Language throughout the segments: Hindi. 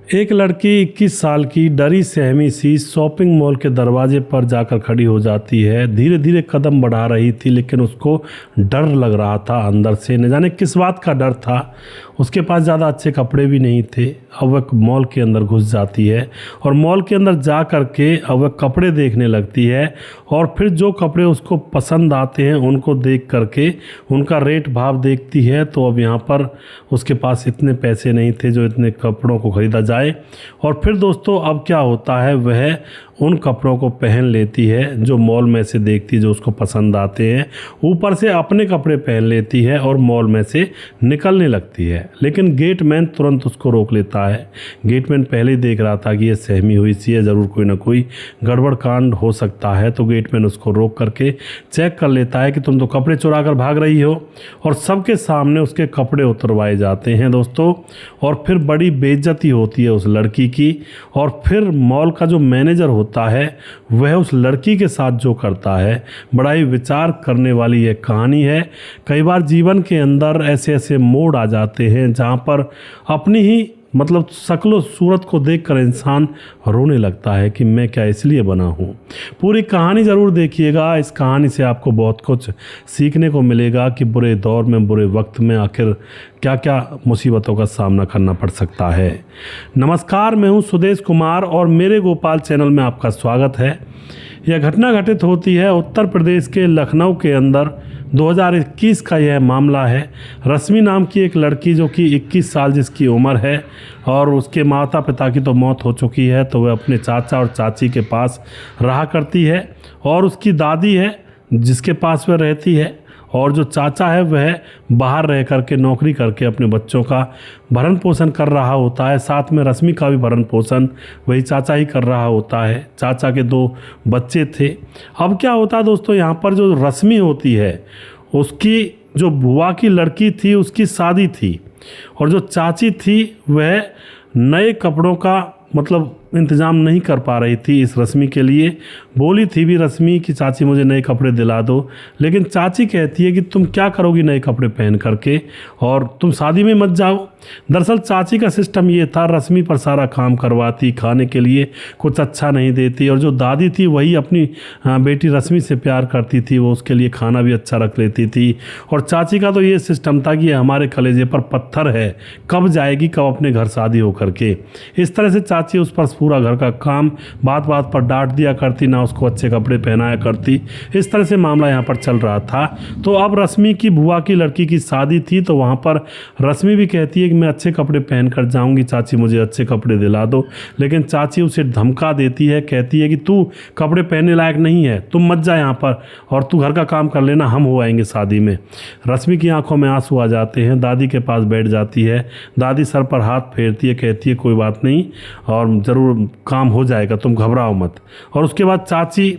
एक लड़की 21 साल की डरी सहमी सी शॉपिंग मॉल के दरवाजे पर जाकर खड़ी हो जाती है। धीरे धीरे कदम बढ़ा रही थी, लेकिन उसको डर लग रहा था अंदर से। न जाने किस बात का डर था। उसके पास ज़्यादा अच्छे कपड़े भी नहीं थे। अब वह मॉल के अंदर घुस जाती है और मॉल के अंदर जा कर के अब वह कपड़े देखने लगती है। और फिर जो कपड़े उसको पसंद आते हैं उनको देख करके उनका रेट भाव देखती है। तो अब यहाँ पर उसके पास इतने पैसे नहीं थे जो इतने कपड़ों को खरीदा जाए। और फिर दोस्तों अब क्या होता है, वह उन कपड़ों को पहन लेती है जो मॉल में से देखती है, जो उसको पसंद आते हैं। ऊपर से अपने कपड़े पहन लेती है और मॉल में से निकलने लगती है। लेकिन गेटमैन तुरंत उसको रोक लेता है। गेटमैन पहले ही देख रहा था कि ये सहमी हुई सी है, ज़रूर कोई ना कोई गड़बड़ कांड हो सकता है। तो गेटमैन उसको रोक करके चेक कर लेता है कि तुम तो कपड़े चुरा कर भाग रही हो। और सबके सामने उसके कपड़े उतरवाए जाते हैं दोस्तों। और फिर बड़ी बेइज्जती होती है उस लड़की की। और फिर मॉल का जो मैनेजर होता है वह उस लड़की के साथ जो करता है, बड़ा ही विचार करने वाली यह कहानी है। कई बार जीवन के अंदर ऐसे ऐसे मोड़ आ जाते हैं जहाँ पर अपनी ही शक्ल सूरत को देखकर इंसान रोने लगता है कि मैं क्या इसलिए बना हूँ। पूरी कहानी ज़रूर देखिएगा। इस कहानी से आपको बहुत कुछ सीखने को मिलेगा कि बुरे दौर में, बुरे वक्त में आखिर क्या क्या मुसीबतों का सामना करना पड़ सकता है। नमस्कार, मैं हूँ सुदेश कुमार और मेरे गोपाल चैनल में आपका स्वागत है। यह घटना घटित होती है उत्तर प्रदेश के लखनऊ के अंदर। 2021 का यह मामला है। रश्मि नाम की एक लड़की जो कि 21 साल जिसकी उम्र है और उसके माता पिता की तो मौत हो चुकी है, तो वह अपने चाचा और चाची के पास रहा करती है। और उसकी दादी है जिसके पास वह रहती है। और जो चाचा है वह बाहर रह करके नौकरी करके अपने बच्चों का भरण पोषण कर रहा होता है। साथ में रश्मि का भी भरण पोषण वही चाचा ही कर रहा होता है। चाचा के 2 बच्चे थे। अब क्या होता है दोस्तों, यहाँ पर जो रश्मि होती है उसकी जो बुआ की लड़की थी उसकी शादी थी। और जो चाची थी वह नए कपड़ों का इंतज़ाम नहीं कर पा रही थी इस रश्मि के लिए। बोली थी भी रश्मि कि चाची मुझे नए कपड़े दिला दो, लेकिन चाची कहती है कि तुम क्या करोगी नए कपड़े पहन करके, और तुम शादी में मत जाओ। दरअसल चाची का सिस्टम ये था, रश्मि पर सारा काम करवाती, खाने के लिए कुछ अच्छा नहीं देती। और जो दादी थी वही अपनी बेटी रश्मि से प्यार करती थी, वो उसके लिए खाना भी अच्छा रख लेती थी। और चाची का तो ये सिस्टम था कि ये हमारे कलेजे पर पत्थर है, कब जाएगी, कब अपने घर शादी हो करके। इस तरह से चाची उस पर पूरा घर का काम बात बात पर डांट दिया करती, ना उसको अच्छे कपड़े पहनाया करती। इस तरह से मामला यहाँ पर चल रहा था। तो अब रश्मि की बुआ की लड़की की शादी थी, तो वहाँ पर रश्मि भी कहती है कि मैं अच्छे कपड़े पहन कर जाऊँगी, चाची मुझे अच्छे कपड़े दिला दो। लेकिन चाची उसे धमका देती है, कहती है कि तू कपड़े पहनने लायक नहीं है, तुम मत जा यहाँ पर और तू घर का काम कर लेना, हम हो आएंगे शादी में। रश्मि की आंखों में आंसू आ जाते हैं। दादी के पास बैठ जाती है। दादी सर पर हाथ फेरती है, कहती है कोई बात नहीं और ज़रूर काम हो जाएगा, तुम घबराओ मत। और उसके बाद चाची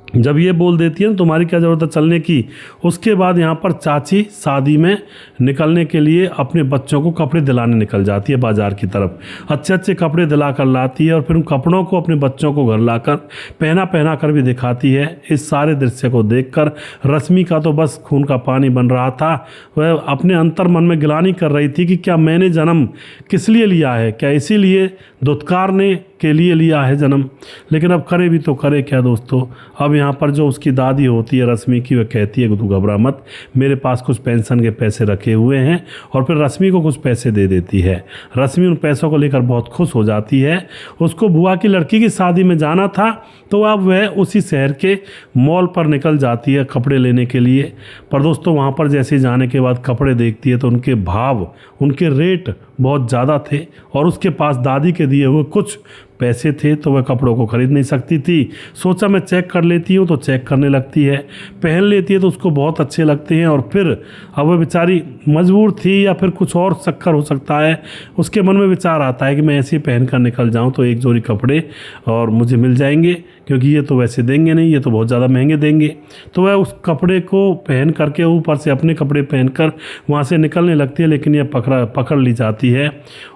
जब ये बोल देती है ना तुम्हारी क्या ज़रूरत है चलने की, उसके बाद यहाँ पर चाची शादी में निकलने के लिए अपने बच्चों को कपड़े दिलाने निकल जाती है बाज़ार की तरफ। अच्छे अच्छे कपड़े दिला कर लाती है और फिर उन कपड़ों को अपने बच्चों को घर लाकर पहना कर भी दिखाती है। इस सारे दृश्य को देखकर रश्मि का तो बस खून का पानी बन रहा था। वह अपने अंतर मन में गिलानी कर रही थी कि क्या मैंने जन्म किस लिए लिया है, क्या इसीलिए दुत्कारने के लिए लिया है जन्म। लेकिन अब करे भी तो करे क्या दोस्तों। अब यहाँ पर जो उसकी दादी होती है रश्मि की, वह कहती है कि तू घबरा मत, मेरे पास कुछ पेंशन के पैसे रखे हुए हैं। और फिर रश्मि को कुछ पैसे दे देती है। रश्मि उन पैसों को लेकर बहुत खुश हो जाती है। उसको बुआ की लड़की की शादी में जाना था, तो अब वह उसी शहर के मॉल पर निकल जाती है कपड़े लेने के लिए। पर दोस्तों वहाँ पर जैसे जाने के बाद कपड़े देखती है तो उनके भाव, उनके रेट बहुत ज़्यादा थे। और उसके पास दादी के दिए हुए कुछ पैसे थे, तो वह कपड़ों को खरीद नहीं सकती थी। सोचा मैं चेक कर लेती हूँ, तो चेक करने लगती है, पहन लेती है तो उसको बहुत अच्छे लगते हैं। और फिर अब वह बेचारी मजबूर थी या फिर कुछ और चक्कर हो सकता है, उसके मन में विचार आता है कि मैं ऐसे ही पहन कर निकल जाऊँ तो एक जोड़ी कपड़े और मुझे मिल जाएंगे। क्योंकि ये तो वैसे देंगे नहीं, ये तो बहुत ज़्यादा महंगे देंगे। तो वह उस कपड़े को पहन करके ऊपर से अपने कपड़े पहनकर वहाँ से निकलने लगती है, लेकिन यह पकड़ ली जाती है।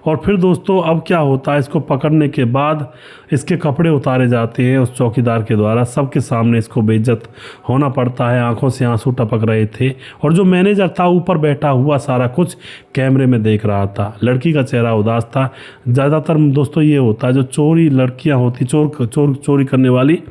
और फिर दोस्तों अब क्या होता है, इसको पकड़ने के बाद इसके कपड़े उतारे जाते हैं उस चौकीदार के द्वारा। सबके सामने इसको बेइज्जत होना पड़ता है। आंखों से आंसू टपक रहे थे और जो मैनेजर था ऊपर बैठा हुआ सारा कुछ कैमरे में देख रहा था। लड़की का चेहरा उदास था। ज़्यादातर दोस्तों ये होता है, जो चोरी लड़कियां होती, चोरी करने वाली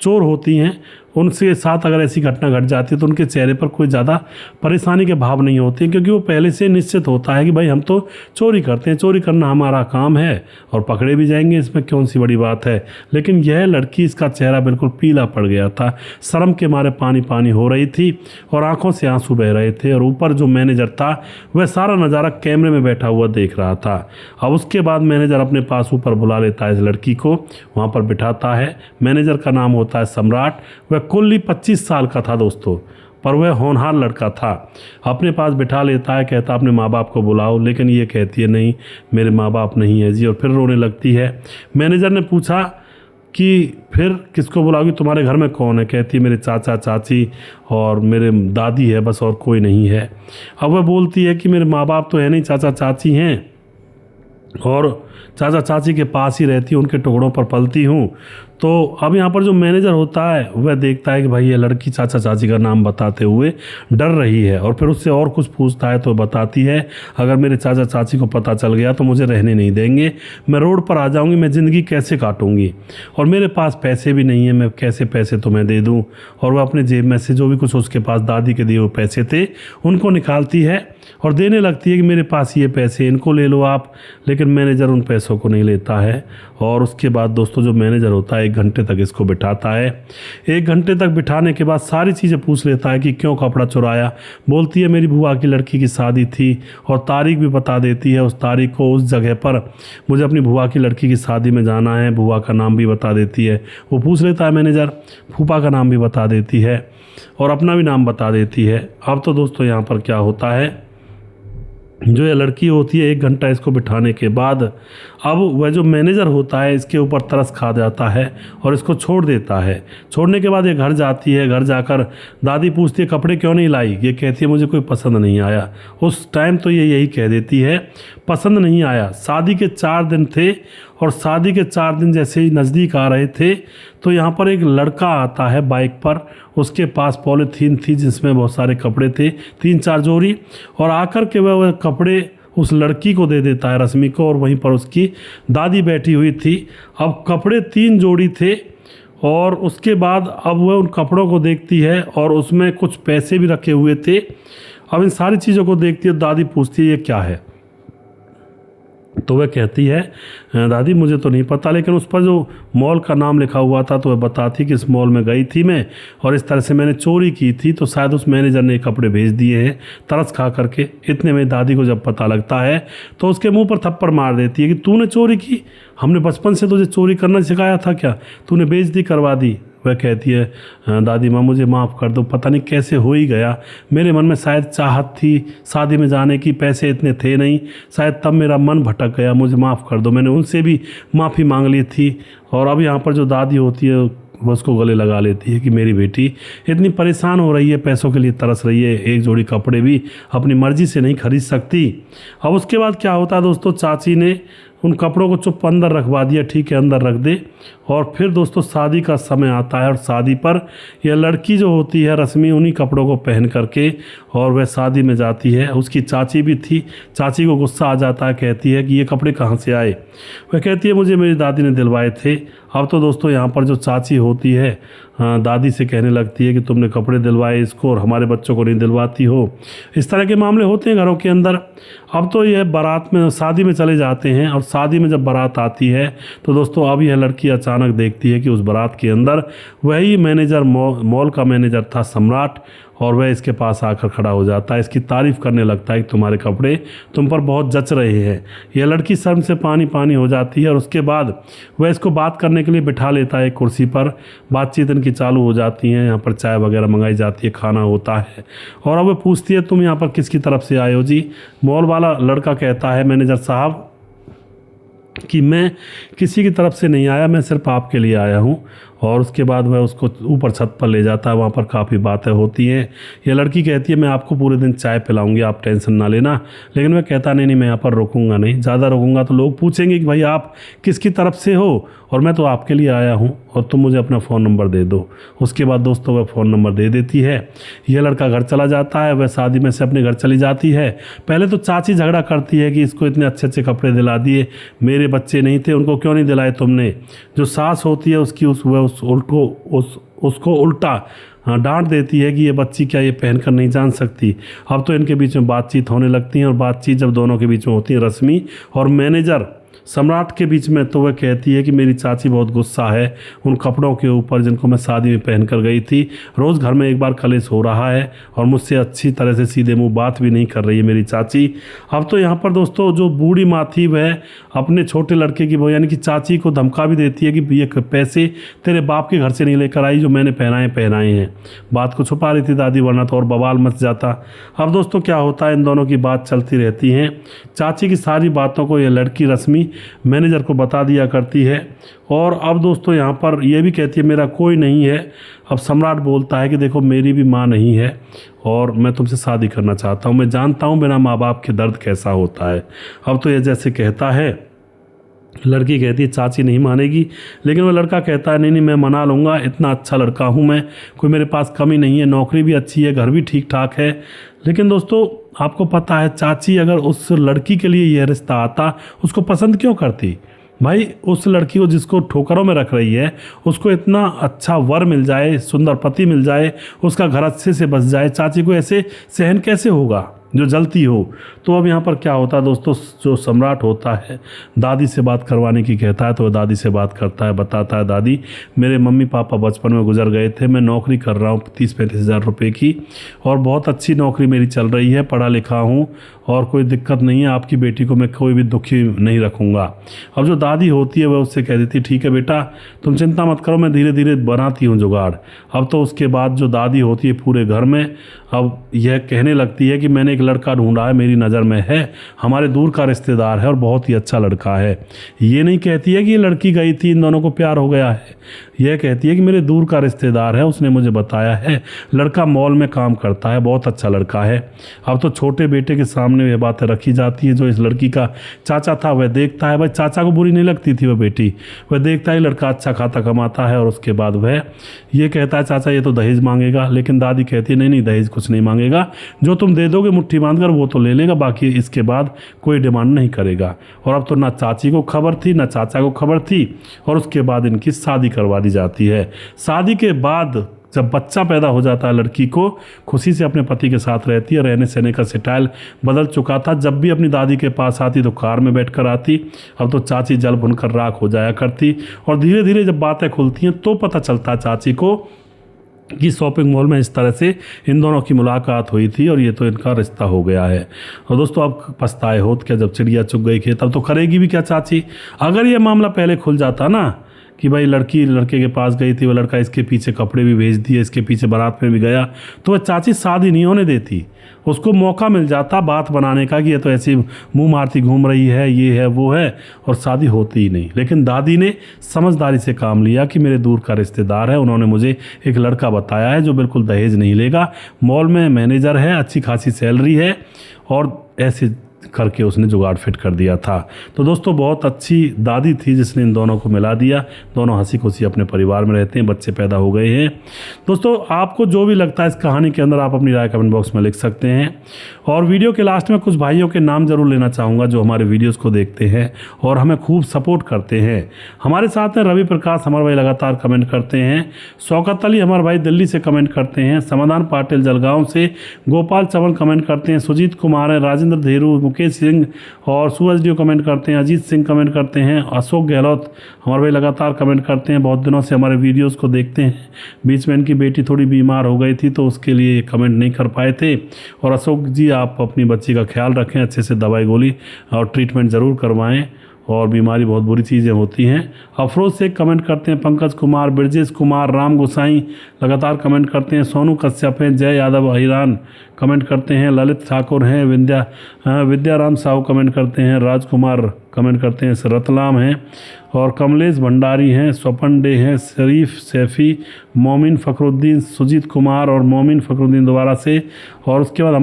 चोर होती हैं, उनके साथ अगर ऐसी घटना घट जाती है तो उनके चेहरे पर कोई ज़्यादा परेशानी के भाव नहीं होते, क्योंकि वो पहले से निश्चित होता है कि भाई हम तो चोरी करते हैं, चोरी करना हमारा काम है और पकड़े भी जाएंगे, इसमें कौन सी बड़ी बात है। लेकिन यह लड़की, इसका चेहरा बिल्कुल पीला पड़ गया था, शर्म के मारे पानी पानी हो रही थी और आंखों से आंसू बह रहे थे। और ऊपर जो मैनेजर था वह सारा नज़ारा कैमरे में बैठा हुआ देख रहा था। अब उसके बाद मैनेजर अपने पास ऊपर बुला लेता है इस लड़की को, वहाँ पर बिठाता है। मैनेजर का नाम होता है सम्राट। वह कुल ही 25 साल का था दोस्तों, पर वह होनहार लड़का था। अपने पास बिठा लेता है, कहता अपने माँ बाप को बुलाओ, लेकिन ये कहती है नहीं मेरे माँ बाप नहीं है जी, और फिर रोने लगती है। मैनेजर ने पूछा कि फिर किसको बुलाओगी, तुम्हारे घर में कौन है? कहती है मेरे चाचा चाची और मेरे दादी है, बस और कोई नहीं है। अब वह बोलती है कि मेरे माँ बाप तो है नहीं, चाचा चाची हैं और चाचा चाची के पास ही रहती हूँ, उनके टुकड़ों पर पलती हूँ। तो अब यहाँ पर जो मैनेजर होता है वह देखता है कि भाई ये लड़की चाचा चाची का नाम बताते हुए डर रही है, और फिर उससे और कुछ पूछता है तो बताती है अगर मेरे चाचा चाची को पता चल गया तो मुझे रहने नहीं देंगे, मैं रोड पर आ जाऊँगी, मैं ज़िंदगी कैसे काटूँगी, और मेरे पास पैसे भी नहीं है, मैं कैसे पैसे तुम्हें दे दूँ। और वह अपने जेब में से जो भी कुछ उसके पास दादी के दिए हुए पैसे थे उनको निकालती है और देने लगती है कि मेरे पास ये पैसे, इनको ले लो आप। लेकिन मैनेजर उन पैसों को नहीं लेता है। और उसके बाद दोस्तों जो मैनेजर होता है 1 घंटे तक इसको बिठाता है। 1 घंटे तक बिठाने के बाद सारी चीज़ें पूछ लेता है कि क्यों कपड़ा चुराया। बोलती है मेरी बुआ की लड़की की शादी थी, और तारीख भी बता देती है, उस तारीख को उस जगह पर मुझे अपनी बुआ की लड़की की शादी में जाना है। बुआ का नाम भी बता देती है। वो पूछ लेता है मैनेजर, फूफा का नाम भी बता देती है और अपना भी नाम बता देती है। अब तो दोस्तों यहाँ पर क्या होता है, जो ये लड़की होती है 1 घंटा इसको बिठाने के बाद अब वह जो मैनेजर होता है इसके ऊपर तरस खा जाता है और इसको छोड़ देता है। छोड़ने के बाद ये घर जाती है। घर जाकर दादी पूछती है कपड़े क्यों नहीं लाई, ये कहती है मुझे कोई पसंद नहीं आया। उस टाइम तो ये यही कह देती है पसंद नहीं आया। शादी के 4 दिन थे और शादी के 4 दिन जैसे ही नज़दीक आ रहे थे तो यहाँ पर एक लड़का आता है बाइक पर। उसके पास पॉलीथीन थी जिसमें बहुत सारे कपड़े थे, 3-4 जोड़ी, और आकर के वह कपड़े उस लड़की को दे देता है, रश्मि को, और वहीं पर उसकी दादी बैठी हुई थी। अब कपड़े 3 जोड़ी थे और उसके बाद अब वह उन कपड़ों को देखती है और उसमें कुछ पैसे भी रखे हुए थे। अब इन सारी चीज़ों को देखती है, दादी पूछती है ये क्या है, तो वह कहती है दादी मुझे तो नहीं पता, लेकिन उस पर जो मॉल का नाम लिखा हुआ था तो वह बताती कि इस मॉल में गई थी मैं और इस तरह से मैंने चोरी की थी, तो शायद उस मैनेजर ने कपड़े भेज दिए हैं तरस खा करके। इतने में दादी को जब पता लगता है तो उसके मुंह पर थप्पड़ मार देती है कि तूने चोरी की, हमने बचपन से तुझे चोरी करना सिखाया था क्या, तूने बेइज्जती करवा दी। वह कहती है दादी माँ मुझे माफ़ कर दो, पता नहीं कैसे हो ही गया, मेरे मन में शायद चाहत थी शादी में जाने की, पैसे इतने थे नहीं, शायद तब मेरा मन भटक गया, मुझे माफ़ कर दो। मैंने उनसे भी माफ़ी मांग ली थी। और अब यहाँ पर जो दादी होती है वो उसको गले लगा लेती है कि मेरी बेटी इतनी परेशान हो रही है, पैसों के लिए तरस रही है, एक जोड़ी कपड़े भी अपनी मर्ज़ी से नहीं खरीद सकती। अब उसके बाद क्या होता है दोस्तों, चाची ने उन कपड़ों को चुप अंदर रखवा दिया, ठीक है अंदर रख दे। और फिर दोस्तों शादी का समय आता है और शादी पर यह लड़की जो होती है रश्मि उन्हीं कपड़ों को पहन करके और वह शादी में जाती है। उसकी चाची भी थी, चाची को गुस्सा आ जाता है, कहती है कि ये कपड़े कहाँ से आए। वह कहती है मुझे मेरी दादी ने दिलवाए थे। अब तो दोस्तों यहाँ पर जो चाची होती है दादी से कहने लगती है कि तुमने कपड़े दिलवाए इसको और हमारे बच्चों को नहीं दिलवाती हो। इस तरह के मामले होते हैं घरों के अंदर। अब तो यह बारात में शादी में चले जाते हैं और शादी में जब बारात आती है तो दोस्तों अब यह लड़की अचानक देखती है कि उस बारात के अंदर वही मैनेजर मॉल का मैनेजर था सम्राट, और वह इसके पास आकर खड़ा हो जाता है, इसकी तारीफ़ करने लगता है कि तुम्हारे कपड़े तुम पर बहुत जच रहे हैं। यह लड़की शर्म से पानी पानी हो जाती है और उसके बाद वह इसको बात करने के लिए बिठा लेता है कुर्सी पर। बातचीत इनकी चालू हो जाती है, यहाँ पर चाय वगैरह मंगाई जाती है, खाना होता है। और अब वह पूछती है तुम यहाँ पर किसकी तरफ से आए हो जी। मॉल वाला लड़का कहता है मैनेजर साहब कि मैं किसी की तरफ से नहीं आया, मैं सिर्फ आपके लिए आया हूँ और उसके बाद वह उसको ऊपर छत पर ले जाता है। वहाँ पर काफ़ी बातें होती हैं। ये लड़की कहती है मैं आपको पूरे दिन चाय पिलाऊंगी, आप टेंशन ना लेना। लेकिन वह कहता नहीं मैं यहाँ पर रुकूंगा नहीं, ज़्यादा रुकूंगा तो लोग पूछेंगे कि भाई आप किसकी तरफ से हो, और मैं तो आपके लिए आया हूँ और तुम मुझे अपना फ़ोन नंबर दे दो। उसके बाद दोस्तों वह फ़ोन नंबर दे देती है। यह लड़का घर चला जाता है, वह शादी में से अपने घर चली जाती है। पहले तो चाची झगड़ा करती है कि इसको इतने अच्छे अच्छे कपड़े दिला दिए, मेरे बच्चे नहीं थे उनको क्यों नहीं दिलाए तुमने। जो सास होती है उसकी उसको उल्टा डांट देती है कि ये बच्ची क्या ये पहनकर नहीं जान सकती। अब तो इनके बीच में बातचीत होने लगती है, और बातचीत जब दोनों के बीच में होती है, रश्मि और मैनेजर सम्राट के बीच में, तो वह कहती है कि मेरी चाची बहुत गुस्सा है उन कपड़ों के ऊपर जिनको मैं शादी में पहन कर गई थी। रोज़ घर में एक बार कलेश हो रहा है और मुझसे अच्छी तरह से सीधे मुंह बात भी नहीं कर रही है मेरी चाची। अब तो यहाँ पर दोस्तों जो बूढ़ी माँ थी वह अपने छोटे लड़के की यानी कि चाची को धमका भी देती है कि ये पैसे तेरे बाप के घर से नहीं लेकर आई जो मैंने पहनाए हैं। बात को छुपा रही थी दादी, वरना तो और बवाल मच जाता। अब दोस्तों क्या होता है, इन दोनों की बात चलती रहती है। चाची की सारी बातों को यह लड़की रश्मि मैनेजर को बता दिया करती है। और अब दोस्तों यहाँ पर यह भी कहती है मेरा कोई नहीं है। अब सम्राट बोलता है कि देखो मेरी भी माँ नहीं है और मैं तुमसे शादी करना चाहता हूँ, मैं जानता हूँ बिना माँ बाप के दर्द कैसा होता है। अब तो यह जैसे कहता है, लड़की कहती है चाची नहीं मानेगी, लेकिन वह लड़का कहता है नहीं मैं मना लूँगा, इतना अच्छा लड़का हूँ मैं, कोई मेरे पास कमी नहीं है, नौकरी भी अच्छी है, घर भी ठीक ठाक है। लेकिन दोस्तों आपको पता है चाची अगर उस लड़की के लिए यह रिश्ता आता उसको पसंद क्यों करती। भाई उस लड़की को जिसको ठोकरों में रख रही है उसको इतना अच्छा वर मिल जाए, सुंदर पति मिल जाए, उसका घर अच्छे से बस जाए, चाची को ऐसे सहन कैसे होगा जो जलती हो। तो अब यहाँ पर क्या होता है दोस्तों, जो सम्राट होता है दादी से बात करवाने की कहता है, तो वह दादी से बात करता है, बताता है दादी मेरे मम्मी पापा बचपन में गुजर गए थे, मैं नौकरी कर रहा हूँ 30-35 हज़ार रुपये की, और बहुत अच्छी नौकरी मेरी चल रही है, पढ़ा लिखा हूँ और कोई दिक्कत नहीं है, आपकी बेटी को मैं कोई भी दुखी नहीं रखूँगा। अब जो दादी होती है वह उससे कह देती ठीक है बेटा तुम चिंता मत करो, मैं धीरे धीरे बनाती हूँ जुगाड़। अब तो उसके बाद जो दादी होती है पूरे घर में अब यह कहने लगती है कि मैंने एक लड़का ढूंढा है, मेरी नज़र में है, हमारे दूर का रिश्तेदार है और बहुत ही अच्छा लड़का है। ये नहीं कहती है कि ये लड़की गई थी इन दोनों को प्यार हो गया है, यह कहती है कि मेरे दूर का रिश्तेदार है, उसने मुझे बताया है, लड़का मॉल में काम करता है, बहुत अच्छा लड़का है। अब तो छोटे बेटे के सामने ये बातें रखी जाती हैं। जो इस लड़की का चाचा था वह देखता है, भाई चाचा को बुरी नहीं लगती थी वह बेटी, वह देखता है लड़का अच्छा खाता कमाता है, और उसके बाद वह ये कहता है चाचा ये तो दहेज मांगेगा। लेकिन दादी कहती है नहीं दहेज कुछ नहीं मांगेगा, जो तुम दे दोगे मुट्ठी बांधकर वो तो ले लेगा, बाकी इसके बाद कोई डिमांड नहीं करेगा। और अब तो ना चाची को खबर थी ना चाचा को खबर थी, और उसके बाद इनकी शादी करवा दी जाती है। शादी के बाद जब बच्चा पैदा हो जाता है लड़की को खुशी से अपने पति के साथ रहती है, रहने सहने का स्टाइल बदल चुका था, जब भी अपनी दादी के पास आती तो कार में बैठकर आती, अब तो चाची जल भुनकर राख हो जाया करती। और धीरे धीरे जब बातें खुलती हैं तो पता चलता है चाची को कि शॉपिंग मॉल में इस तरह से इन दोनों की मुलाकात हुई थी और ये तो इनका रिश्ता हो गया है। और दोस्तों अब पछताए होत क्या, जब चिड़िया चुग गई खेत, तब तो करेगी भी क्या चाची। अगर ये मामला पहले खुल जाता ना कि भाई लड़की लड़के के पास गई थी, वो लड़का इसके पीछे कपड़े भी भेज दिए, इसके पीछे बारात में भी गया, तो वह चाची शादी नहीं होने देती, उसको मौका मिल जाता बात बनाने का कि ये तो ऐसी मुंह मारती घूम रही है, ये है वो है, और शादी होती ही नहीं। लेकिन दादी ने समझदारी से काम लिया कि मेरे दूर का रिश्तेदार है, उन्होंने मुझे एक लड़का बताया है जो बिल्कुल दहेज नहीं लेगा, मॉल में मैनेजर है, अच्छी खासी सैलरी है, और ऐसे करके उसने जुगाड़ फिट कर दिया था। तो दोस्तों बहुत अच्छी दादी थी जिसने इन दोनों को मिला दिया, दोनों हंसी खुशी अपने परिवार में रहते हैं, बच्चे पैदा हो गए हैं। दोस्तों आपको जो भी लगता है इस कहानी के अंदर आप अपनी राय कमेंट बॉक्स में लिख सकते हैं। और वीडियो के लास्ट में कुछ भाइयों के नाम जरूर लेना चाहूँगा जो हमारे वीडियोज़ को देखते हैं और हमें खूब सपोर्ट करते हैं। हमारे साथ हैं रवि प्रकाश, हमारे भाई लगातार कमेंट करते हैं, शौकत अली हमारे भाई दिल्ली से कमेंट करते हैं, समाधान पाटिल जलगांव से, गोपाल चवन कमेंट करते हैं, सुजीत कुमार है, राजेंद्र धेरू, मुकेश सिंह और सूरज डियो कमेंट करते हैं, अजीत सिंह कमेंट करते हैं, अशोक गहलोत हमारे भाई लगातार कमेंट करते हैं, बहुत दिनों से हमारे वीडियोस को देखते हैं। बीच में इनकी बेटी थोड़ी बीमार हो गई थी तो उसके लिए कमेंट नहीं कर पाए थे। और अशोक जी आप अपनी बच्ची का ख्याल रखें, अच्छे से दवाई गोली और ट्रीटमेंट ज़रूर करवाएं। और बीमारी बहुत बुरी चीज़ें होती हैं। अफरोज शेख कमेंट करते हैं, पंकज कुमार, ब्रजेश कुमार, राम गोसाई लगातार कमेंट करते हैं, सोनू कश्यप हैं, जय यादव अहिरान कमेंट करते हैं, ललित ठाकुर हैं, विद्याराम साहू कमेंट करते हैं, राजकुमार कमेंट करते हैं, रतलाम हैं और कमलेश भंडारी हैं, स्वपन डे हैं, शरीफ सैफ़ी, मोमिन फ़खरुद्दीन, सुजीत कुमार और मोमिन फ़खरुद्दीन दोबारा से। और उसके बाद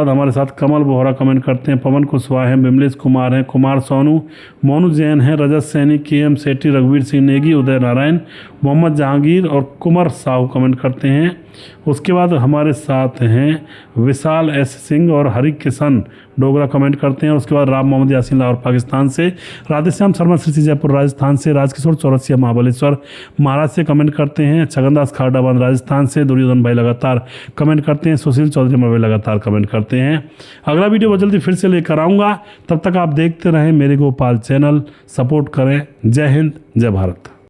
हमारे साथ कमल बोहरा कमेंट करते हैं, पवन कुशवाहा हैं, बिमलेश कुमार हैं, कुमार सोनू, मोनू जैन हैं, रजत सैनी, KM सेठी, रघुवीर सिंह नेगी, उदय नारायण, मोहम्मद जहांगीर और कुमार साहू कमेंट करते हैं। उसके बाद हमारे साथ हैं विशाल S सिंह और हरि किशन डोगरा कमेंट करते हैं। उसके बाद राम मोहम्मद यासीन लाहौर पाकिस्तान से, राधेश्याम शर्मा श्री जयपुर राजस्थान से, राजकिशोर चौरसिया महाबलेश्वर महाराष्ट्र से कमेंट करते हैं, छगनदास खारडाबाद राजस्थान से, दुर्योधन भाई लगातार कमेंट करते हैं, सुशील चौधरी मवे लगातार कमेंट करते हैं। अगला वीडियो बहुत जल्दी फिर से लेकर आऊँगा, तब तक आप देखते रहें मेरे गोपाल चैनल, सपोर्ट करें। जय हिंद, जय भारत।